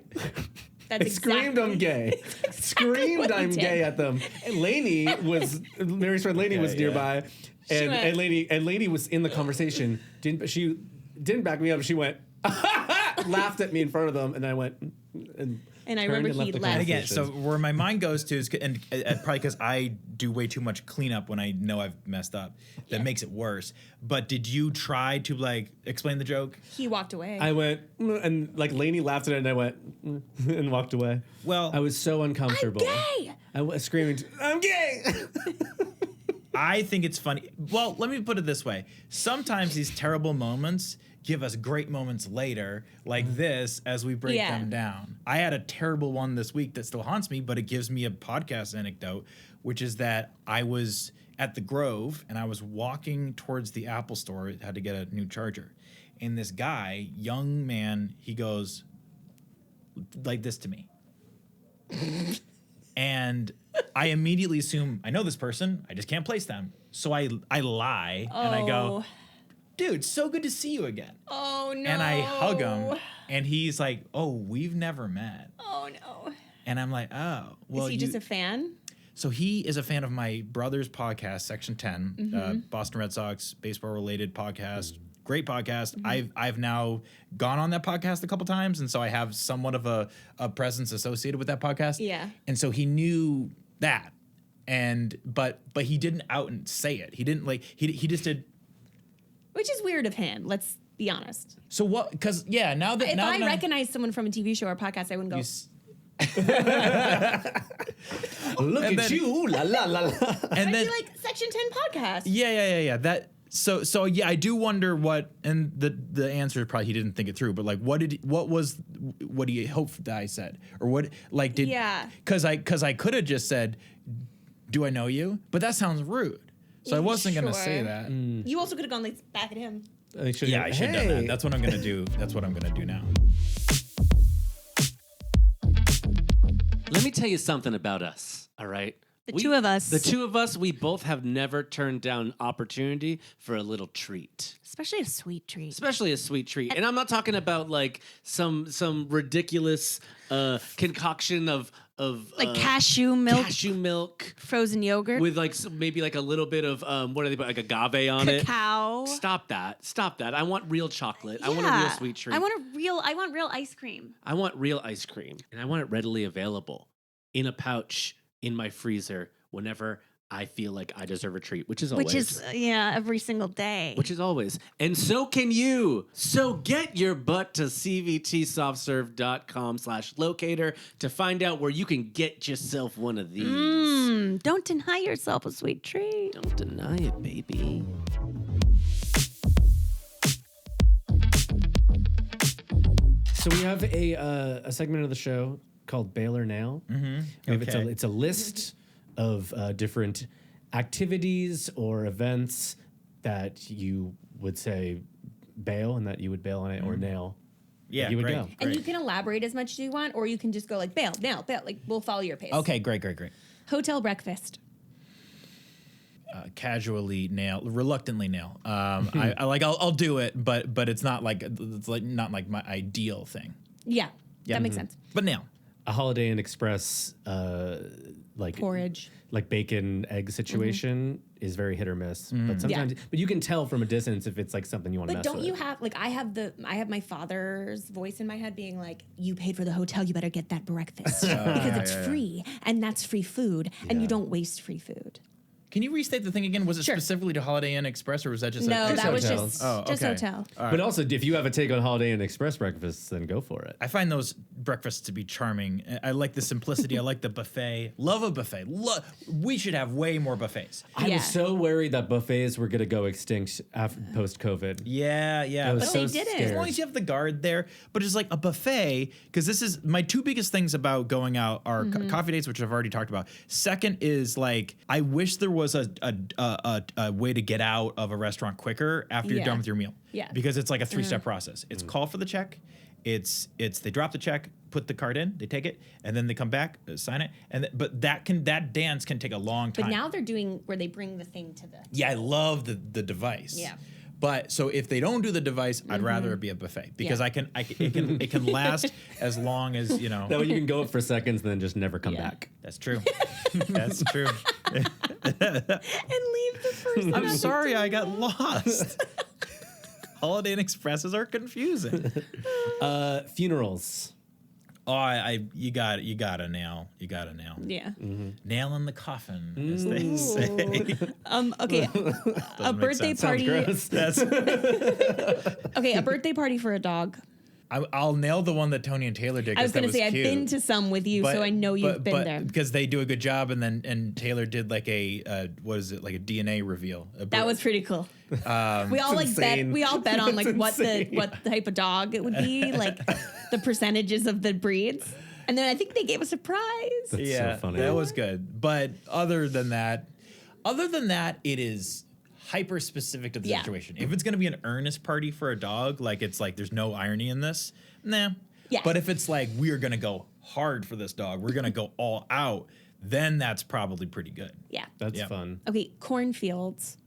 That's I screamed I'm gay. Screamed what you I'm did. gay at them. And Lainey was, Mary's friend Lainey was yeah. nearby. And, went- and Lainey was in the conversation. She didn't back me up. She went, laughed at me in front of them. And I went, And I turned remember and left he the left. And again, conversation. so where my mind goes to is, and probably because I do way too much cleanup when I know I've messed up, that makes it worse. But did you try to like explain the joke? He walked away. I went, and like Lainey laughed at it and I went, and walked away. Well, I was so uncomfortable. gay. I was screaming, I'm gay. I think it's funny. Well, let me put it this way. Sometimes these terrible moments give us great moments later, like this, as we break Yeah. them down. I had a terrible one this week that still haunts me, but it gives me a podcast anecdote, which is that I was at the Grove and I was walking towards the Apple store, had to get a new charger. And this guy, young man, he goes like this to me. And I immediately assume I know this person. I just can't place them. So I lie and I go, dude, so good to see you again. Oh no. And I hug him and he's like, oh, we've never met. Oh no. And I'm like, oh, well, Is he just a fan? so he is a fan of my brother's podcast, Section 10, Mm-hmm. Boston Red Sox baseball related podcast. Great podcast. Mm-hmm. I've now gone on that podcast a couple times, and so I have somewhat of a presence associated with that podcast. Yeah. And so he knew that, and but he didn't out and say it. He didn't like he just did. Which is weird of him. Let's be honest. So what? Because yeah, now that If now I that recognized someone from a TV show or podcast, I wouldn't go. you s- Look And at then- you, la la la la. and I'd then be like Section 10 podcast. yeah. That so yeah, I do wonder what, and the answer is probably he didn't think it through, but like what he hoped that I said, or what like did Yeah. because I could have just said, do I know you? But that sounds rude, so I wasn't gonna say Sure. that. You also could have gone like back at him. I should Yeah, I should have done that. That's what I'm gonna do. That's what I'm gonna do now. Let me tell you something about us, all right? The two of us. The two of us, we both have never turned down opportunity for a little treat. Especially a sweet treat. Especially a sweet treat. And I'm not talking about like some ridiculous concoction of Like cashew milk, cashew milk frozen yogurt, with like maybe like a little bit of what are they like agave on it. cacao. Stop that. I want real chocolate. I want a real sweet treat. I want real ice cream. I want real ice cream, and I want it readily available in a pouch in my freezer whenever I feel like I deserve a treat, which is always. Which is, every single day. Which is always. And so can you. So get your butt to cvtsoftserve.com/locator to find out where you can get yourself one of these. Don't deny yourself a sweet treat. Don't deny it, baby. So we have a segment of the show called Bail or Nail. Okay. It's a list of different activities or events that you would say bail and that you would bail on it or nail. Yeah, you would great. go. And you can elaborate as much as you want, or you can just go like bail, nail, bail. Like we'll follow your pace. Okay, great. Hotel breakfast. Casually nail, reluctantly nail. I'll do it, but it's not like not like my ideal thing. Yeah, that makes sense. But nail. A Holiday Inn Express like Porridge. like bacon egg situation is very hit or miss. But sometimes, but you can tell from a distance if it's like something you want to But mess don't with. you have like I have my father's voice in my head being like, you paid for the hotel, you better get that breakfast because it's free and that's free food and you don't waste free food. Can you restate the thing again? Was it Sure. specifically to Holiday Inn Express, or was that just No, a that was hotels. just okay. hotel. But also, if you have a take on Holiday Inn Express breakfasts, then go for it. I find those breakfasts to be charming. I like the simplicity. I like the buffet. Love a buffet. We should have way more buffets. I Yeah. was so worried that buffets were going to go extinct after post-COVID. Yeah. I was But so they didn't. scared. As long as you have the guard there, but it's like a buffet, because this is my two biggest things about going out are coffee dates, which I've already talked about. Second is like, I wish there was a way to get out of a restaurant quicker after you're Yeah. done with your meal. Yeah. Because it's like a 3-step process. It's call for the check. It's they drop the check, put the card in, they take it, and then they come back, sign it, but that dance can take a long time. But now they're doing where they bring the thing to the Yeah, I love the device. Yeah. But so if they don't do the device, I'd rather it be a buffet because Yeah. it can last as long as That way you can go up for seconds and then just never come Yeah. back. That's true. That's true. and leave the person. I'm at the sorry, I table. got lost. Holiday Inn Expresses are confusing. Funerals. Oh, you got to nail. You got to nail. Yeah. Nail in the coffin, as they say. Okay. A make birthday sense. party. That's. Okay, a birthday party for a dog. I'll nail the one that Tony and Taylor did. I was going to say I've cute. been to some with you, so I know you've been there. Because they do a good job, and Taylor did like a what is it, like a DNA reveal. That was pretty cool. We all like bet. insane. We all bet on like That's what insane. what type of dog it would be, like the percentages of the breeds. And then I think they gave us a prize. That's so funny. That was good. But other than that, it is hyper specific to the Yeah. situation. If it's going to be an earnest party for a dog, like it's like there's no irony in this, nah. Yeah. But if it's like we are going to go hard for this dog, we're going to go all out, then that's probably pretty good. Yeah. That's Yeah. fun. Okay, cornfields.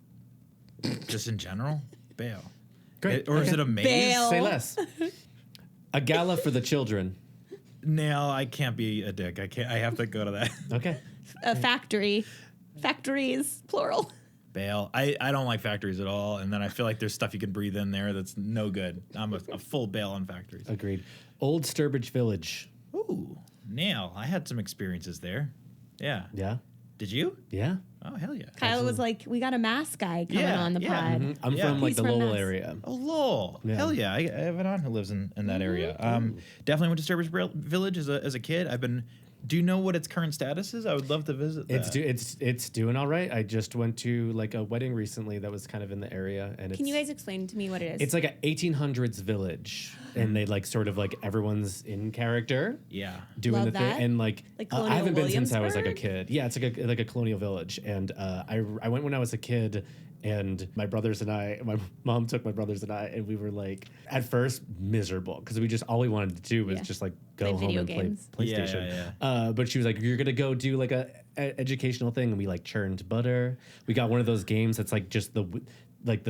Just in general, bail. Great. Or is it a maze? Bail. Say less. A gala for the children. No, I can't be a dick. I can't. I have to go to that. Okay. A factory. Factories, plural. Bail. I don't like factories at all, and then I feel like there's stuff you can breathe in there that's no good. I'm a full bail on factories. Agreed. Old Sturbridge Village. Ooh, nail. I had some experiences there. Yeah. Yeah. Did you? Yeah. Oh, hell yeah. Kyle was like, we got a mask guy coming Yeah, on the yeah. pod. Mhm. I'm Yeah. from like He's the from Lowell Mass. area. Oh, lol. Yeah. Hell yeah. I have an aunt who lives in that area. Definitely went to Sturbridge Village as a kid. Do you know what its current status is? I would love to visit that. It's doing all right. I just went to like a wedding recently that was kind of in the area, and Can you guys explain to me what it is? It's like a 1800s village, and they like sort of like everyone's in character. Yeah. Doing Love the thing, that. and like, Like I Colonial haven't been since I was like a Williamsburg? kid. Yeah, it's like a colonial village, and I went when I was a kid, and my brothers and I, my mom took my brothers and I, and we were like at first miserable because we just all we wanted to do was Yeah. just like go Play home video and games. play PlayStation. Yeah. But she was like, "You're gonna go do like a educational thing," and we like churned butter. We got one of those games that's like just the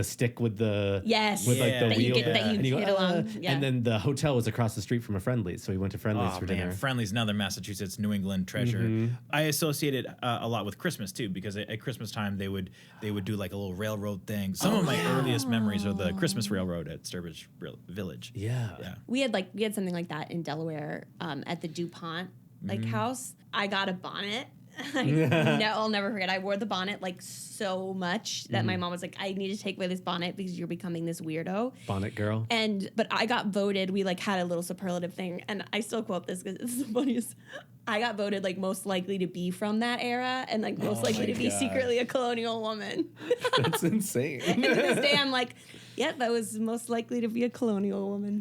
stick with the Yes. with like the That you wheel get- that you and you go, hit along. Yeah. and then the hotel was across the street from a Friendly's, so we went to Friendly's Oh for man, dinner. Friendly's another Massachusetts, New England treasure. I associate it a lot with Christmas too, because at Christmas time they would do like a little railroad thing. Some of my earliest memories are the Christmas railroad at Sturbridge Village. Yeah. Yeah. we had something like that in Delaware at the DuPont house. I got a bonnet No, I'll never forget. I wore the bonnet like so much that my mom was like, I need to take away this bonnet because you're becoming this weirdo. Bonnet girl. But I got voted. We like had a little superlative thing, and I still quote this because it's the funniest. I got voted like most likely to be from that era, and like most likely to be secretly a colonial woman. That's insane. And to this day, I'm like, yep, that was most likely to be a colonial woman.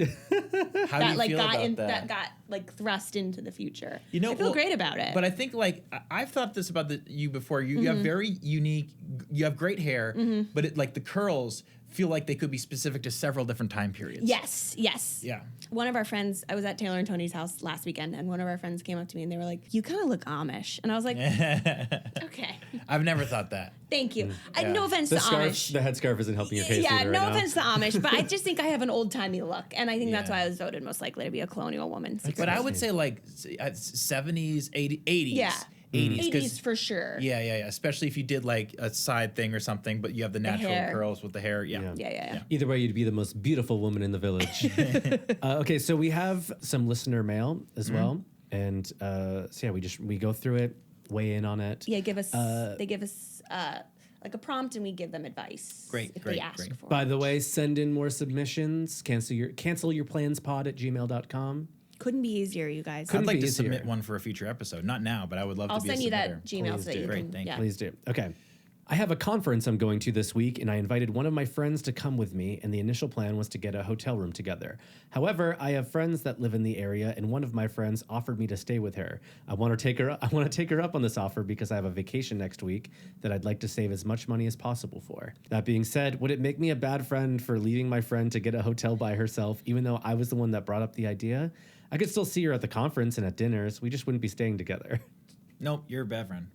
How do you feel about that got like thrust into the future. You know, I feel great about it. But I think like I've thought this about you before. You have very unique. You have great hair, but it, like the curls feel like they could be specific to several different time periods. Yes. Yeah. One of our friends, I was at Taylor and Tony's house last weekend, and one of our friends came up to me and they were like, "You kind of look Amish," and I was like, "Okay, I've never thought that. thank you." Yeah. No offense to Amish. The headscarf isn't helping your case. Yeah, either no right offense now. to Amish, but I just think I have an old timey look, and I think that's Yeah. why I was voted most likely to be a colonial woman. But I would say like 70s, 80s. Yeah. 80s. 80s for sure. Yeah. Especially if you did like a side thing or something, but you have the natural hair. curls with the hair. Yeah. Yeah. Either way, you'd be the most beautiful woman in the village. Okay, so we have some listener mail as well, and so yeah, we go through it, weigh in on it. Yeah, they give us like a prompt, and we give them advice. Great, if great, they ask great. for By it. the way, send in more submissions. Cancel your plans pod@gmail.com. Couldn't be easier, you guys. Couldn't I'd like be to easier. submit one for a future episode. Not now, but I would love I'll to be a send you that submitter. Gmail Please so that do. you Great, can. thank you. Yeah. Please do. Okay. I have a conference I'm going to this week, and I invited one of my friends to come with me, and the initial plan was to get a hotel room together. However, I have friends that live in the area, and one of my friends offered me to stay with her. I want to take her up on this offer because I have a vacation next week that I'd like to save as much money as possible for. That being said, would it make me a bad friend for leaving my friend to get a hotel by herself, even though I was the one that brought up the idea? I could still see her at the conference and at dinners. We just wouldn't be staying together. Nope, you're a bad friend.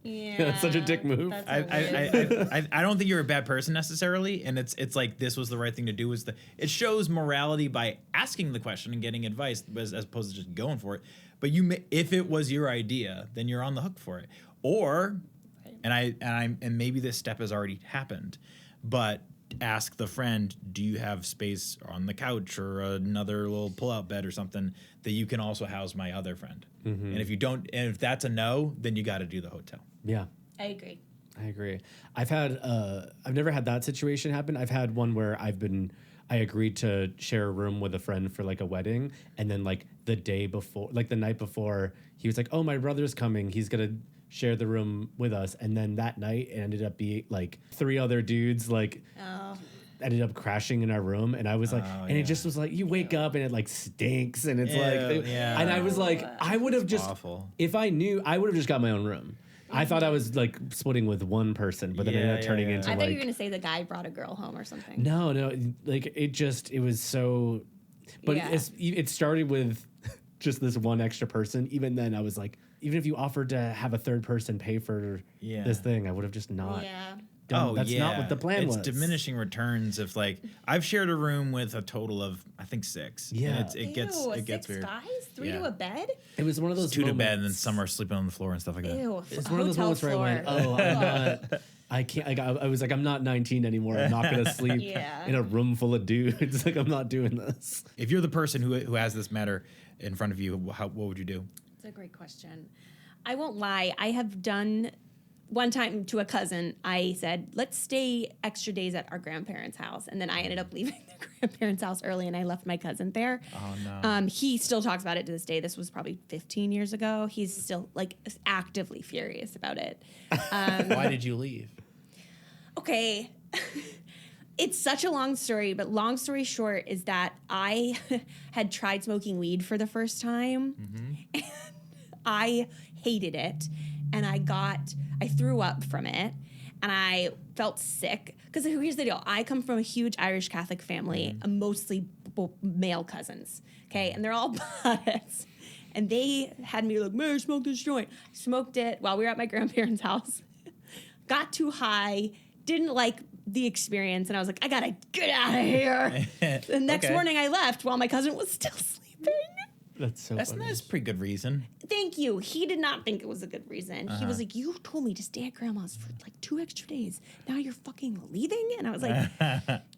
Yeah, That's such a dick move. that's I, a weird- I don't think you're a bad person necessarily, and it's like this was the right thing to do. It shows morality by asking the question and getting advice as opposed to just going for it. But if it was your idea, then you're on the hook for it. Or, and maybe this step has already happened, but ask the friend, do you have space on the couch or another little pull-out bed or something that you can also house my other friend? And if you don't, and if that's a no, then you got to do the hotel. Yeah. I agree. I agree. I've never had that situation happen. I've had one where I agreed to share a room with a friend for like a wedding, and then like the night before, he was like, "Oh, my brother's coming. He's gonna share the room with us." And then that night, it ended up being like 3 other dudes like ended up crashing in our room, and I was like, it just was like, you wake up and it like stinks, and it's and I was like, I would have just awful. if I knew, I would have just got my own room. I thought I was like splitting with one person, but then it ended up turning into I like. thought you were gonna say the guy brought a girl home or something. No, like it was so. But Yeah. it started with just this one extra person. Even then, I was like, even if you offered to have a third person pay for this thing, I would have just not. Yeah. Done. That's not what the plan was. It's diminishing returns if like I've shared a room with a total of I think 6. Yeah. And it gets 6 weird. guys, 3 Yeah. to a bed. It was one of those 2 to bed, and then moments. some are sleeping on the floor and stuff like that. Ew. It's one of those moments where I went, oh, I'm not. I can't. I was like, I'm not 19 anymore. I'm not gonna sleep Yeah. in a room full of dudes. Like, I'm not doing this. If you're the person who has this matter in front of you, what would you do? It's a great question. I won't lie. I have done one time to a cousin. I said, let's stay extra days at our grandparents' house. And then I ended up leaving the grandparents' house early, and I left my cousin there. Oh, no. He still talks about it to this day. This was probably 15 years ago. He's still like actively furious about it. Why did you leave? Okay. It's such a long story, but long story short is that I had tried smoking weed for the first time. And I hated it, and I threw up from it, and I felt sick. Because here's the deal. I come from a huge Irish Catholic family, mostly male cousins, okay? And they're all potheads. And they had me like, Mary, smoke this joint. I smoked it while we were at my grandparents' house. Got too high, didn't like the experience, and I was like, I gotta get out of here. The next morning I left while my cousin was still sleeping. That's so funny. That's a pretty good reason. Thank you. He did not think it was a good reason. He was like, you told me to stay at grandma's for like 2 extra days. Now you're fucking leaving? And I was like,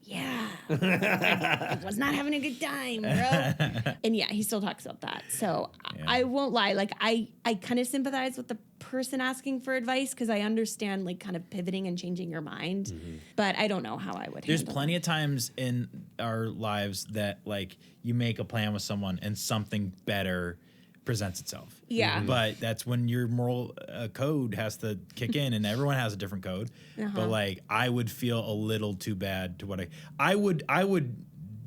yeah. I was not having a good time, bro. And yeah, he still talks about that. So I won't lie. Like I kind of sympathize with the person asking for advice because I understand like kind of pivoting and changing your mind, but I don't know how I would. There's handle plenty of times in our lives that like you make a plan with someone and something better presents itself. Yeah. But that's when your moral code has to kick in, and everyone has a different code. But like, I would feel a little too bad to what I would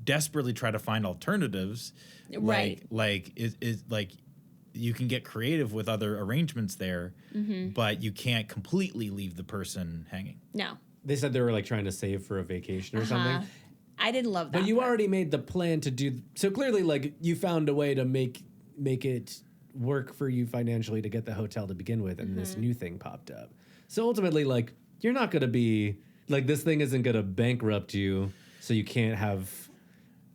desperately try to find alternatives. Right. Like is like you can get creative with other arrangements there, but you can't completely leave the person hanging. No. They said they were like trying to save for a vacation or something. I didn't love that. But you part. already made the plan to do. So clearly, like you found a way to make it work for you financially to get the hotel to begin with, and this new thing popped up. So ultimately, like you're not going to be like this thing isn't going to bankrupt you, so you can't have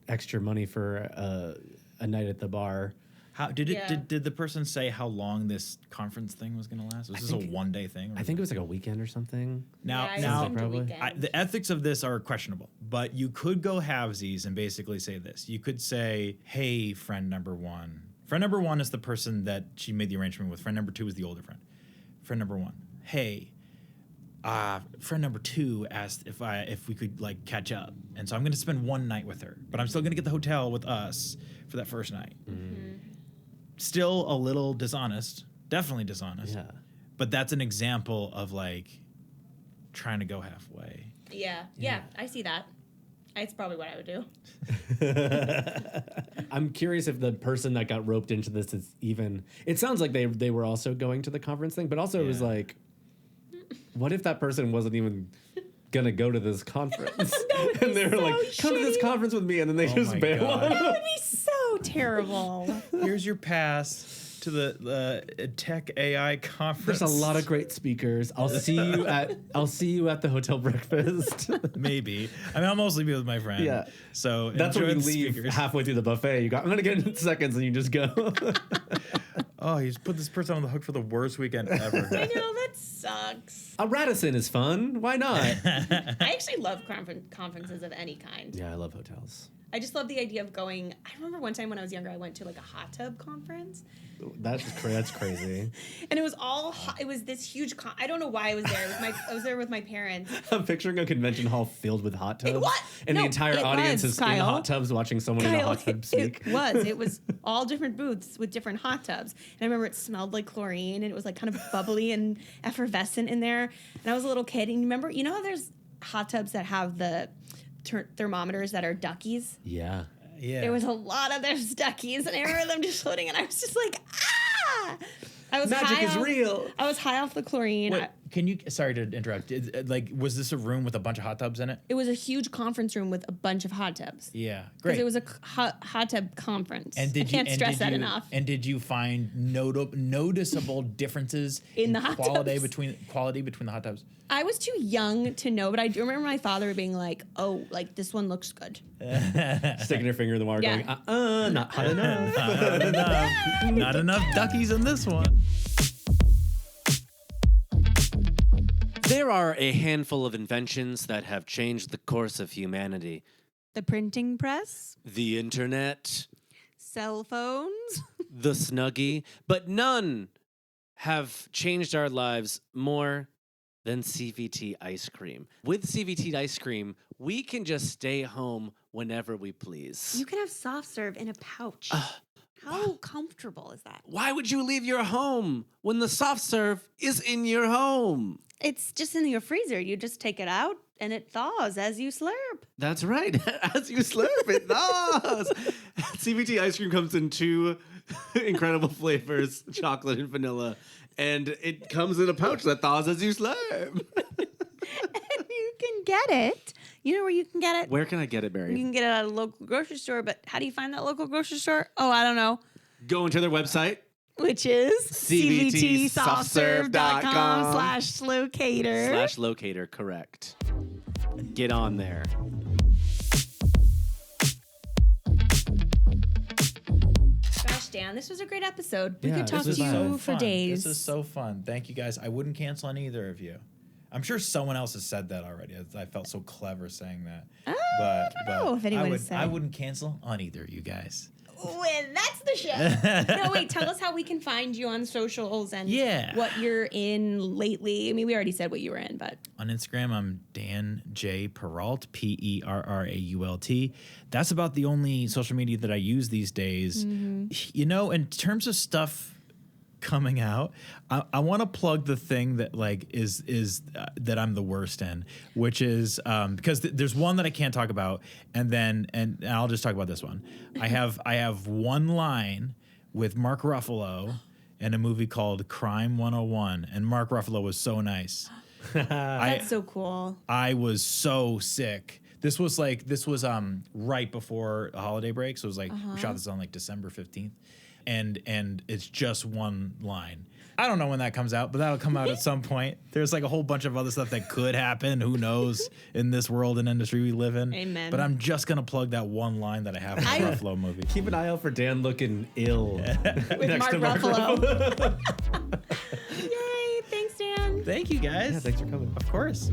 extra money for a night at the bar. How did the person say how long this conference thing was going to last? Was this a one-day thing? I think it was like a weekend or something. Now, probably. The ethics of this are questionable, but you could go halvesies and basically say this. You could say, hey, friend number one. Friend number one is the person that she made the arrangement with. Friend number two is the older friend. Friend number one, hey, friend number two asked if we could like catch up. And so I'm going to spend one night with her, but I'm still going to get the hotel with us for that first night. Still a little dishonest, definitely dishonest. Yeah. But that's an example of like trying to go halfway. Yeah, I see that. It's probably what I would do. I'm curious if the person that got roped into this is even. It sounds like they were also going to the conference thing, but also it was like, what if that person wasn't even gonna go to this conference? And they were like, come to this conference with me, and then they just my bail God. on That them. would be so terrible. Here's your pass to the tech AI conference. There's a lot of great speakers. I'll see you at the hotel breakfast. Maybe. I mean, I'll mostly be with my friend. Yeah. So That's enjoy when you the leave speakers. halfway through the buffet. You go, I'm gonna get in seconds, and you just go. Oh, he's put this person on the hook for the worst weekend ever. I know, that sucks. A Radisson is fun. Why not? I actually love conferences of any kind. Yeah, I love hotels. I just love the idea of going. I remember one time when I was younger, I went to like a hot tub conference. That's crazy. And it was all hot. It was this huge. I don't know why I was there. I was there with my parents. I'm picturing a convention hall filled with hot tubs. What? And No, the entire it audience was, is in Kyle. hot tubs watching someone in a hot tub speak. It was all different booths with different hot tubs. And I remember it smelled like chlorine and it was like kind of bubbly and effervescent in there. And I was a little kid. And you know how there's hot tubs that have the thermometers that are duckies? Yeah. Yeah. There was a lot of those duckies, and I remember them just floating, and I was just like, ah! I was Magic high is off, real. I was high off the chlorine. Wait, can you? Sorry to interrupt. Like, was this a room with a bunch of hot tubs in it? It was a huge conference room with a bunch of hot tubs. Yeah, Because great. it was a hot tub conference. And I can't stress that enough. And did you find noticeable differences In the hot quality tubs? between the hot tubs? I was too young to know, but I do remember my father being like, "Oh, like this one looks good." Sticking your finger in the water Yeah. going, not hot enough. Not enough. Not enough duckies in this one. There are a handful of inventions that have changed the course of humanity. The printing press, The internet, cell phones. the Snuggie, but none have changed our lives more than CVT ice cream. With CVT ice cream, we can just stay home whenever we please. You can have soft serve in a pouch. How comfortable is that? Why would you leave your home when the soft serve is in your home? It's just in your freezer. You just take it out and it thaws as you slurp. That's right. As you slurp, it thaws. CVT ice cream comes in two incredible flavors, chocolate and vanilla. And it comes in a pouch that thaws as you slurp. And you can get it. You know where you can get it? Where can I get it, You Barry? can get it at a local grocery store, but how do you find that local grocery store? Oh, I don't know. Go into their website. Which is cvtsoftserve.com cvtsoftserve.com/locator. /locator, correct. Get on there. Gosh, Dan, this was a great episode. We Yeah, could talk this to was you fun. for days. This is so fun. Thank you guys. I wouldn't cancel on either of you. I'm sure someone else has said that already. I felt so clever saying that. I don't know if anyone I has said. I wouldn't cancel on either of you guys. Well, that's the show. No, wait, tell us how we can find you on socials and what you're in lately. I mean, we already said what you were in, but. On Instagram, I'm Dan J. Perrault, Perrault. That's about the only social media that I use these days. You know, in terms of stuff coming out, I want to plug the thing that like is that I'm the worst in, which is because there's one that I can't talk about, and I'll just talk about this one. I have one line with Mark Ruffalo in a movie called Crime 101, and Mark Ruffalo was so nice. That's so cool. I was so sick. This was right before the holiday break, so it was like we shot this on like December 15th. And it's just one line. I don't know when that comes out, but that'll come out at some point. There's like a whole bunch of other stuff that could happen. Who knows in this world and industry we live in. Amen. But I'm just going to plug that one line that I have in the Ruffalo movie. Keep an eye out for Dan looking ill. With Mark Ruffalo. Yay, thanks, Dan. Thank you, guys. Yeah, thanks for coming. Of course.